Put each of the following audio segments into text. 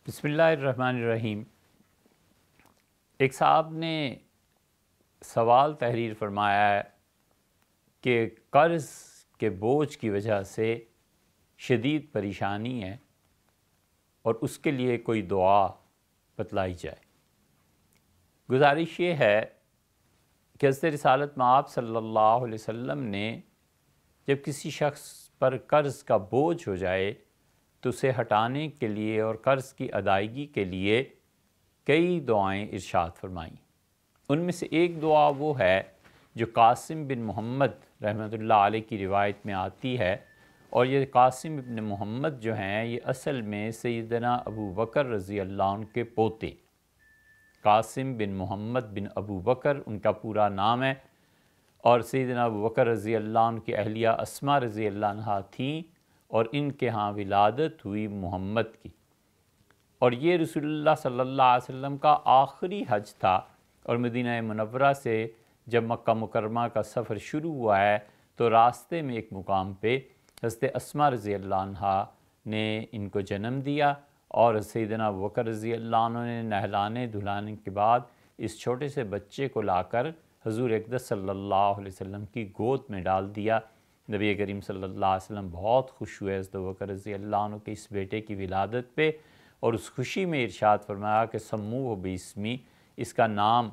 بسم اللہ الرحمن الرحیم۔ ایک صاحب نے سوال تحریر فرمایا ہے کہ قرض کے بوجھ کی وجہ سے شدید پریشانی ہے اور اس کے لیے کوئی دعا بتلائی جائے۔ گزارش یہ ہے کہ حضرت رسالت مآب صلی اللہ علیہ وسلم نے جب کسی شخص پر قرض کا بوجھ ہو جائے تو اسے ہٹانے کے لیے اور قرض کی ادائیگی کے لیے کئی دعائیں ارشاد فرمائیں۔ ان میں سے ایک دعا وہ ہے جو قاسم بن محمد رحمۃ اللہ علیہ کی روایت میں آتی ہے، اور یہ قاسم بن محمد جو ہیں یہ اصل میں سیدنا ابو بکر رضی اللہ عنہ کے پوتے، قاسم بن محمد بن ابو بکر ان کا پورا نام ہے، اور سیدنا ابو بکر رضی اللہ عنہ کی اہلیہ اسماء رضی اللہ عنہا تھیں، اور ان کے ہاں ولادت ہوئی محمد کی، اور یہ رسول اللہ صلی اللہ علیہ وسلم کا آخری حج تھا، اور مدینہ منورہ سے جب مکہ مکرمہ کا سفر شروع ہوا ہے تو راستے میں ایک مقام پہ حضرت اسماء رضی اللہ عنہا نے ان کو جنم دیا، اور سیدنا ابو بکر رضی اللہ عنہ نے نہلانے دھلانے کے بعد اس چھوٹے سے بچے کو لا کر حضور اقدس صلی اللہ علیہ وسلم کی گود میں ڈال دیا۔ نبی کریم صلی اللہ علیہ وسلم بہت خوش ہوئے حضرت ابو بکر رضی اللہ عنہ کے اس بیٹے کی ولادت پہ، اور اس خوشی میں ارشاد فرمایا کہ سموہ باسمی، اس کا نام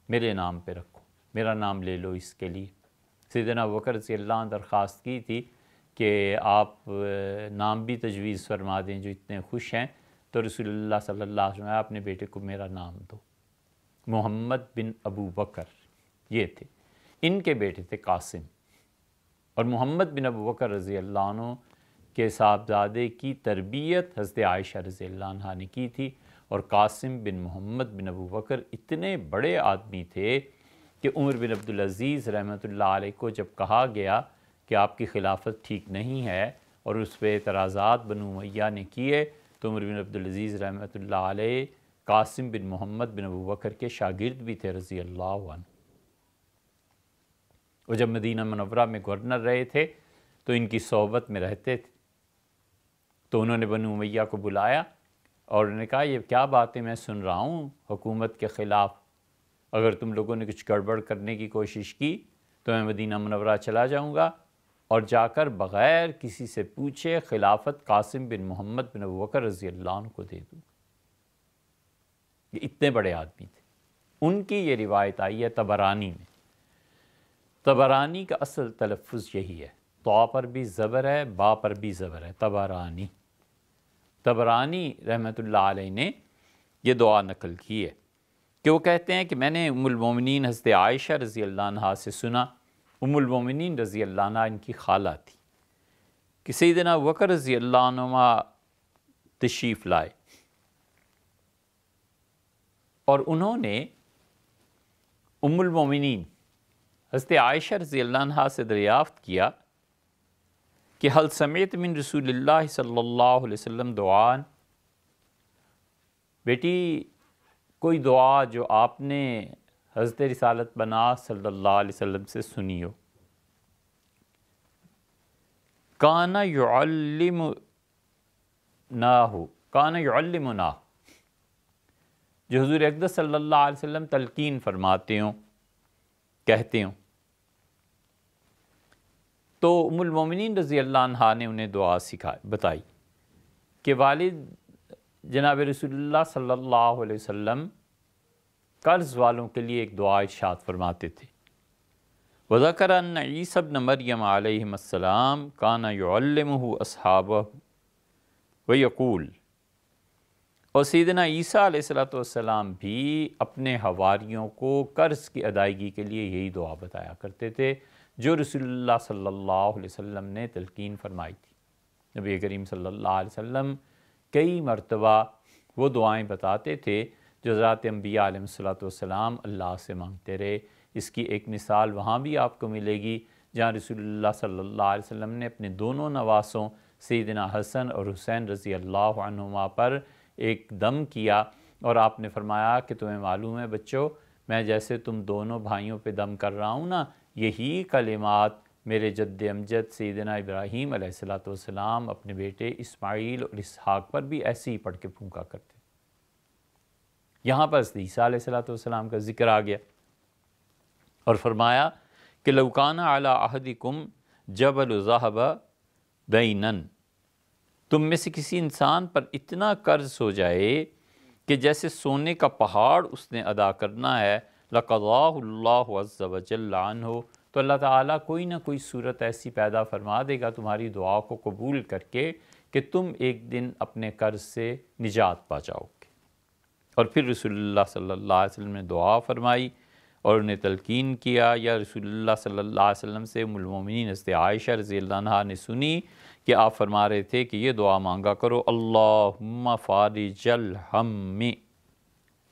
میرے نام پہ رکھو، میرا نام لے لو اس کے لیے۔ سیدنا ابو بکر رضی اللہ عنہ درخواست کی تھی کہ آپ نام بھی تجویز فرما دیں جو اتنے خوش ہیں، تو رسول اللہ صلی اللہ علیہ وسلم اپنے بیٹے کو میرا نام دو، محمد بن ابو بکر یہ تھے۔ ان کے بیٹے تھے قاسم، اور محمد بن ابو بکر رضی اللہ عنہ کے صاحبزادے کی تربیت حضرت عائشہ رضی اللہ عنہ نے کی تھی، اور قاسم بن محمد بن ابو بکر اتنے بڑے آدمی تھے کہ عمر بن عبدالعزیز رحمۃ اللہ علیہ کو جب کہا گیا کہ آپ کی خلافت ٹھیک نہیں ہے اور اس پہ اعتراضات بنو امیہ نے کیے، تو عمر بن عبدالعزیز رحمۃ اللہ علیہ قاسم بن محمد بن ابو بکر کے شاگرد بھی تھے رضی اللہ عنہ، وہ جب مدینہ منورہ میں گورنر رہے تھے تو ان کی صحبت میں رہتے تھے، تو انہوں نے بنو امیہ کو بلایا اور انہوں نے کہا یہ کیا باتیں میں سن رہا ہوں حکومت کے خلاف، اگر تم لوگوں نے کچھ گڑبڑ کرنے کی کوشش کی تو میں مدینہ منورہ چلا جاؤں گا اور جا کر بغیر کسی سے پوچھے خلافت قاسم بن محمد بن ابو بکر رضی اللہ عنہ کو دے دوں۔ یہ اتنے بڑے آدمی تھے۔ ان کی یہ روایت آئی ہے طبرانی میں۔ طبرانی کا اصل تلفظ یہی ہے، طا پر بھی زبر ہے، با پر بھی زبر ہے، طبرانی۔ طبرانی رحمۃ اللہ علیہ نے یہ دعا نقل کی ہے کہ وہ کہتے ہیں کہ میں نے ام المومنین حضرت عائشہ رضی اللہ عنہا سے سنا، ام المومنین رضی اللہ عنہ ان کی خالہ تھی، کہ سیدنا ابو بکر رضی اللہ عنہ تشریف لائے، اور انہوں نے ام المومنین حضرت عائشہ رضی اللہ عنہا سے دریافت کیا کہ حل سمعت من رسول اللہ صلی اللہ علیہ وسلم دعان، بیٹی کوئی دعا جو آپ نے حضرت رسالت بنا صلی اللہ علیہ وسلم سے سنی ہو۔ کان یعلمنا جو حضور اقدس صلی اللہ علیہ وسلم تلقین فرماتے ہوں، کہتے ہوں۔ تو ام المومنین رضی اللہ عنہا نے انہیں دعا بتائی کہ والد جناب رسول اللہ صلی اللہ علیہ وسلم قرض والوں کے لیے ایک دعا ارشاد فرماتے تھے، وَذَكَرَ أَنَّ عِيسَى ابْنَ مَرْيَمَ عَلَيْهِمَ السَّلَامَ كَانَ يُعَلِّمُهُ أَصْحَابَهُ وَيَقُولُ، اور سیدنا عیسیٰ علیہ السلام بھی اپنے حواریوں کو قرض کی ادائیگی کے لیے یہی دعا بتایا کرتے تھے جو رسول اللہ صلی اللہ علیہ وسلم نے تلقین فرمائی تھی۔ نبی کریم صلی اللہ علیہ وسلم کئی مرتبہ وہ دعائیں بتاتے تھے جو حضرات انبیاء علیہ السلام اللہ سے مانگتے رہے۔ اس کی ایک مثال وہاں بھی آپ کو ملے گی جہاں رسول اللہ صلی اللہ علیہ وسلم نے اپنے دونوں نواسوں سیدنا حسن اور حسین رضی اللہ عنہما پر ایک دم کیا، اور آپ نے فرمایا کہ تمہیں معلوم ہے بچوں، میں جیسے تم دونوں بھائیوں پہ دم کر رہا ہوں نا، یہی کلمات میرے جد امجد سیدنا ابراہیم علیہ السلام اپنے بیٹے اسماعیل اور اسحاق پر بھی ایسے ہی پڑھ کے پھونکا کرتے. یہاں پر عیسیٰ علیہ السلام کا ذکر آ گیا اور فرمایا کہ لو کان علی احدکم جبل ذہب دینا، تم میں سے کسی انسان پر اتنا قرض ہو جائے کہ جیسے سونے کا پہاڑ اس نے ادا کرنا ہے، لقضاہ اللہ عز وجل عنہ، تو اللہ تعالیٰ کوئی نہ کوئی صورت ایسی پیدا فرما دے گا تمہاری دعا کو قبول کر کے کہ تم ایک دن اپنے قرض سے نجات پا جاؤ گے. اور پھر رسول اللہ صلی اللہ علیہ وسلم نے دعا فرمائی اور انہیں تلقین کیا. یا رسول اللہ صلی اللہ علیہ وسلم سے ام المومنین حضرت عائشہ رضی اللہ عنہا نے سنی کہ آپ فرما رہے تھے کہ یہ دعا مانگا کرو، اللہم فارج الہم،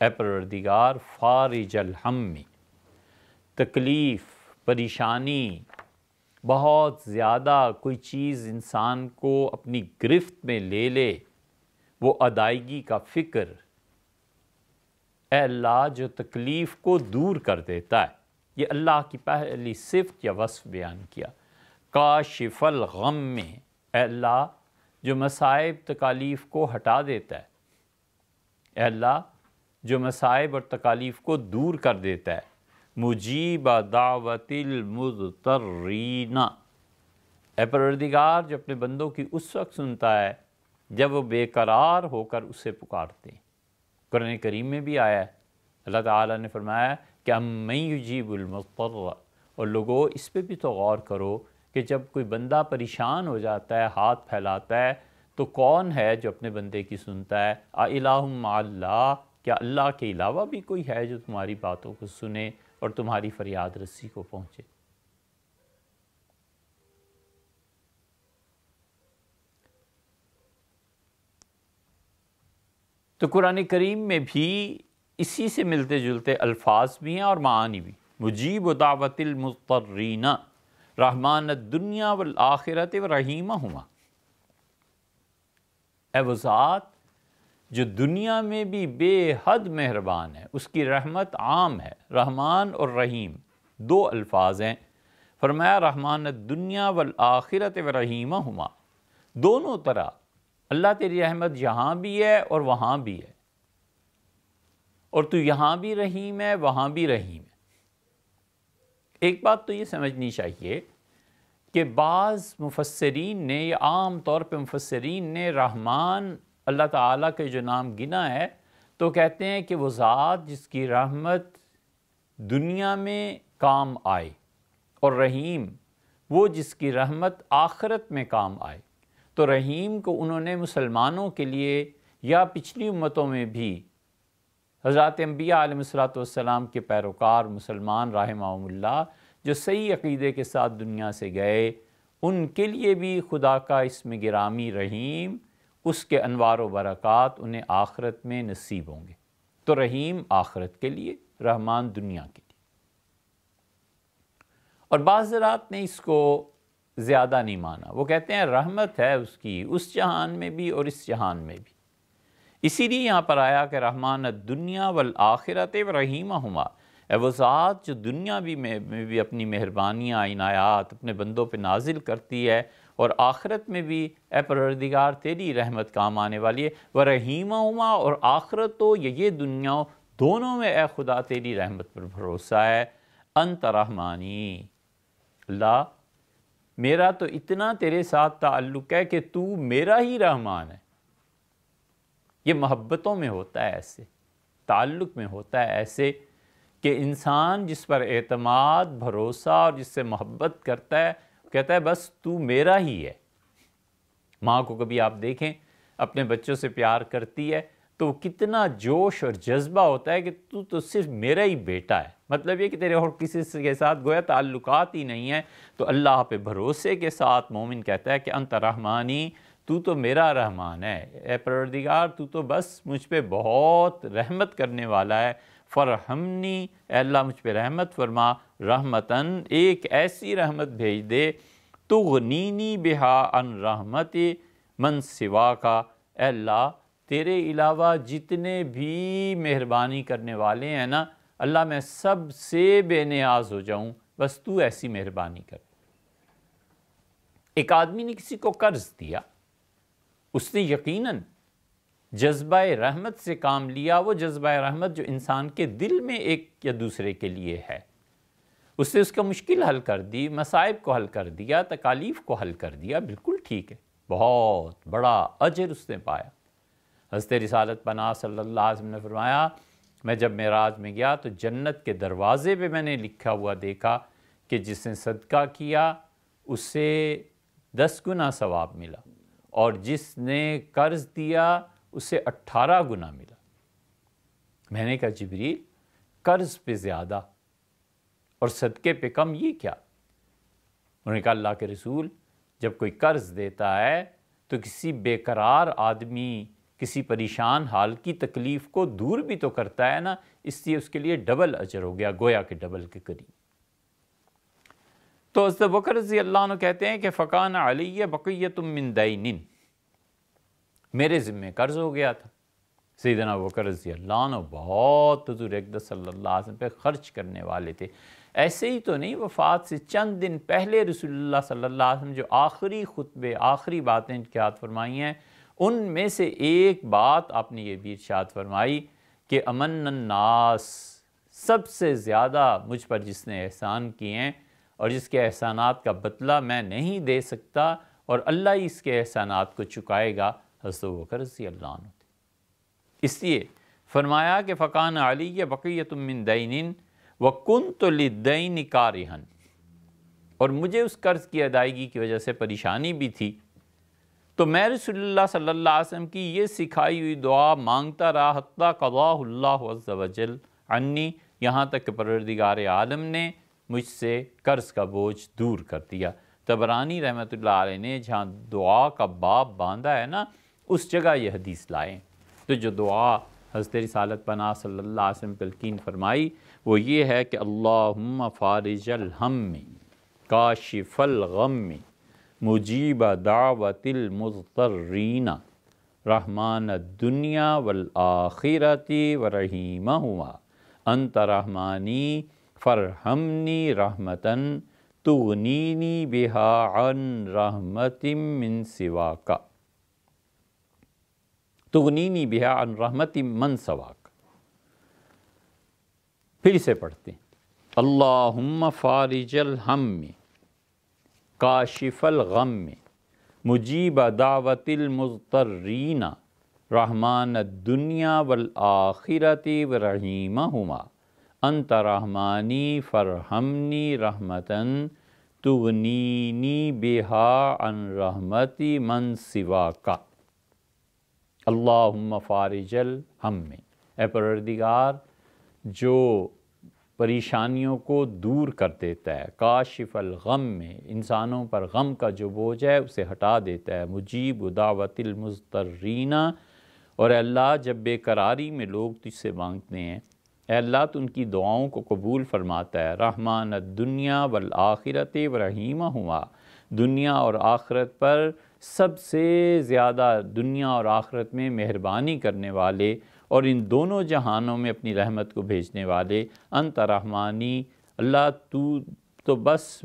اے پروردگار فارج الہم، تکلیف، پریشانی، بہت زیادہ کوئی چیز انسان کو اپنی گرفت میں لے لے، وہ ادائیگی کا فکر، اے اللہ جو تکلیف کو دور کر دیتا ہے. یہ اللہ کی پہلی صفت یا وصف بیان کیا. کاشف الغم، اے اللہ جو مصائب تکالیف کو ہٹا دیتا ہے، اے اللہ جو مصائب اور تکالیف کو دور کر دیتا ہے. مجیب دعوت المضطرین، اے پروردگار جو اپنے بندوں کی اس وقت سنتا ہے جب وہ بے قرار ہو کر اسے پکارتے ہیں. قرآن کریم میں بھی آیا ہے، اللہ تعالیٰ نے فرمایا کہ امن یجیب المضطر، اور لوگوں اس پہ بھی تو غور کرو کہ جب کوئی بندہ پریشان ہو جاتا ہے، ہاتھ پھیلاتا ہے، تو کون ہے جو اپنے بندے کی سنتا ہے؟ الہ مع اللہ، کیا اللہ کے علاوہ بھی کوئی ہے جو تمہاری باتوں کو سنے اور تمہاری فریاد رسی کو پہنچے؟ تو قرآن کریم میں بھی اسی سے ملتے جلتے الفاظ بھی ہیں اور معانی بھی. مجیب دعوت المضطرین، رحمان الدنیا والآخرت ورحیمہما، اے وہ ذات جو دنیا میں بھی بے حد مہربان ہے، اس کی رحمت عام ہے. رحمان اور رحیم دو الفاظ ہیں. فرمایا رحمان الدنیا والآخرت ورحیمہما، دونوں طرح اللہ تیری رحمت یہاں بھی ہے اور وہاں بھی ہے، اور تو یہاں بھی رحیم ہے وہاں بھی رحیم ہے. ایک بات تو یہ سمجھنی چاہیے کہ بعض مفسرین نے، یا عام طور پہ مفسرین نے، رحمان اللہ تعالیٰ کے جو نام گنا ہے تو کہتے ہیں کہ وہ ذات جس کی رحمت دنیا میں کام آئے، اور رحیم وہ جس کی رحمت آخرت میں کام آئے. تو رحیم کو انہوں نے مسلمانوں کے لیے یا پچھلی امتوں میں بھی حضرات انبیاء علیہ السلام کے پیروکار مسلمان رحمہم اللہ جو صحیح عقیدے کے ساتھ دنیا سے گئے، ان کے لیے بھی خدا کا اسم گرامی رحیم، اس کے انوار و برکات انہیں آخرت میں نصیب ہوں گے. تو رحیم آخرت کے لیے، رحمان دنیا کے لیے. اور بعض حضرات نے اس کو زیادہ نہیں مانا، وہ کہتے ہیں رحمت ہے اس کی اس جہان میں بھی اور اس جہان میں بھی. اسی لیے یہاں پر آیا کہ رحمان الدنیا والآخرت ورحیمہما، اے وہ ذات جو دنیا میں بھی اپنی مہربانیاں، عنایات اپنے بندوں پہ نازل کرتی ہے، اور آخرت میں بھی اے پروردگار تیری رحمت کام آنے والی ہے. ورحیمہما، اور آخرت ہو یا یہ دنیا ہو، دونوں میں اے خدا تیری رحمت پر بھروسہ ہے. انت رحمانی، اللہ میرا تو اتنا تیرے ساتھ تعلق ہے کہ تو میرا ہی رحمان ہے. یہ محبتوں میں ہوتا ہے ایسے، تعلق میں ہوتا ہے ایسے کہ انسان جس پر اعتماد، بھروسہ اور جس سے محبت کرتا ہے کہتا ہے بس تو میرا ہی ہے. ماں کو کبھی آپ دیکھیں اپنے بچوں سے پیار کرتی ہے تو کتنا جوش اور جذبہ ہوتا ہے کہ تو صرف میرا ہی بیٹا ہے. مطلب یہ کہ تیرے اور کسی کے ساتھ گویا تعلقات ہی نہیں ہیں. تو اللہ پہ بھروسے کے ساتھ مومن کہتا ہے کہ انت رحمانی، تو میرا رحمان ہے. اے پروردگار تو بس مجھ پہ بہت رحمت کرنے والا ہے. فرحمنی، اے اللہ مجھ پہ رحمت فرما. رحمتاً، ایک ایسی رحمت بھیج دے، تغنینی بہا عن رحمت من سوا کا، اے اللہ تیرے علاوہ جتنے بھی مہربانی کرنے والے ہیں نا، اللہ میں سب سے بے نیاز ہو جاؤں، بس تو ایسی مہربانی کر. ایک آدمی نے کسی کو قرض دیا، اس نے یقیناً جذبہ رحمت سے کام لیا، وہ جذبہ رحمت جو انسان کے دل میں ایک یا دوسرے کے لیے ہے، اس نے اس کا مشکل حل کر دی، مصائب کو حل کر دیا، تکالیف کو حل کر دیا، بالکل ٹھیک ہے، بہت بڑا اجر اس نے پایا۔ حضرت رسالت پناہ صلی اللہ علیہ وسلم نے فرمایا، میں جب معراج میں گیا تو جنت کے دروازے پہ میں نے لکھا ہوا دیکھا کہ جس نے صدقہ کیا اسے 10 گنا ثواب ملا، اور جس نے قرض دیا اسے 18 گنا ملا۔ میں نے کہا جبریل، قرض پہ زیادہ اور صدقے پہ کم، یہ کیا؟ انہوں نے کہا اللہ کے رسول، جب کوئی قرض دیتا ہے تو کسی بے قرار آدمی، کسی پریشان حال کی تکلیف کو دور بھی تو کرتا ہے نا، اس لیے اس کے لیے ڈبل اجر ہو گیا، گویا کہ ڈبل کے قریب۔ تو حضرت ابوبکر رضی اللہ عنہ کہتے ہیں کہ فَقَانَ عَلِيَّ بَقِيَّةٌ مِّن دَيْنٍ، میرے ذمہ قرض ہو گیا تھا۔ سیدنا ابوبکر رضی اللہ عنہ بہت حضور اقدس صلی اللہ علیہ وسلم پہ خرچ کرنے والے تھے۔ ایسے ہی تو نہیں، وفات سے چند دن پہلے رسول اللہ صلی اللہ علیہ وسلم جو آخری خطبے، آخری باتیں ارشاد فرمائی ہیں، ان میں سے ایک بات آپ نے یہ بھی ارشاد فرمائی کہ امن الناس، سب سے زیادہ مجھ پر جس نے احسان کیے ہیں اور جس کے احسانات کا بدلہ میں نہیں دے سکتا اور اللہ ہی اس کے احسانات کو چکائے گا، حضرت ابوبکر رضی اللہ عنہ تھے۔ اس لیے فرمایا کہ فَقَانَ عَلِيَّ بَقِيَّةٌ مِّن دَيْنٍ وَكُنْتُ لِلدَّيْنِ كَارِهًا، اور مجھے اس قرض کی ادائیگی کی وجہ سے پریشانی بھی تھی، تو میں رسول اللہ صلی اللہ علیہ وسلم کی یہ سکھائی ہوئی دعا مانگتا رہا حتیٰ قضاہ اللہ عز وجل عنی، یہاں تک کہ پروردگار عالم نے مجھ سے قرض کا بوجھ دور کر دیا۔ طبرانی رحمۃ اللہ علیہ نے جہاں دعا کا باب باندھا ہے نا، اس جگہ یہ حدیث لائیں۔ تو جو دعا حضرت رسالت پناہ صلی اللہ علیہ وسلم تلقین فرمائی وہ یہ ہے کہ اللہم فارج الہم کاشف الغم مجیب دعوت المضطرین رحمان الدنیا والآخرۃ ورحیمہما انت رحمانی فرحمنی رحمتاً تغنینی بہا عن رحمت من سواک، تغنینی بہا عن رحمت من سواک۔ پھر اسے پڑھتے ہیں، اللہم فارج الہم کاشف الغم مجیب دعوت المضطرین رحمان الدنیا والآخرۃ ورحیمہما انت رحمانی فرحمنی رحمتاً تغنینی بہا عن رحمت من سواک۔ اللہم فارج الہم، اے پروردگار جو پریشانیوں کو دور کر دیتا ہے، کاشف الغم میں انسانوں پر غم کا جو بوجھ ہے اسے ہٹا دیتا ہے، مجیب دعوت المضطرین، اور اے اللہ جب بے قراری میں لوگ تجھ سے مانگتے ہیں، اے اللہ تو ان کی دعاؤں کو قبول فرماتا ہے، رحمان الدنیا والآخرۃ ورحیمہما، دنیا اور آخرت پر سب سے زیادہ دنیا اور آخرت میں مہربانی کرنے والے اور ان دونوں جہانوں میں اپنی رحمت کو بھیجنے والے، انت رحمانی، اللہ تو بس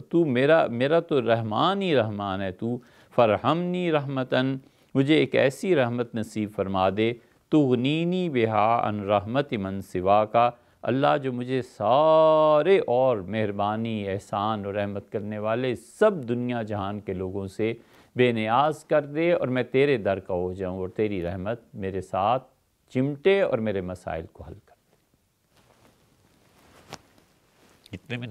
تو میرا تو رحمان ہی رحمان ہے، تو فرحمنی رحمتاً، مجھے ایک ایسی رحمت نصیب فرما دے، تغنینی بہا عن رحمت من سواک، اللہ جو مجھے سارے اور مہربانی، احسان اور رحمت کرنے والے سب دنیا جہان کے لوگوں سے بے نیاز کر دے اور میں تیرے در کا ہو جاؤں اور تیری رحمت میرے ساتھ چمٹے اور میرے مسائل کو حل کر دے۔ کتنے منٹ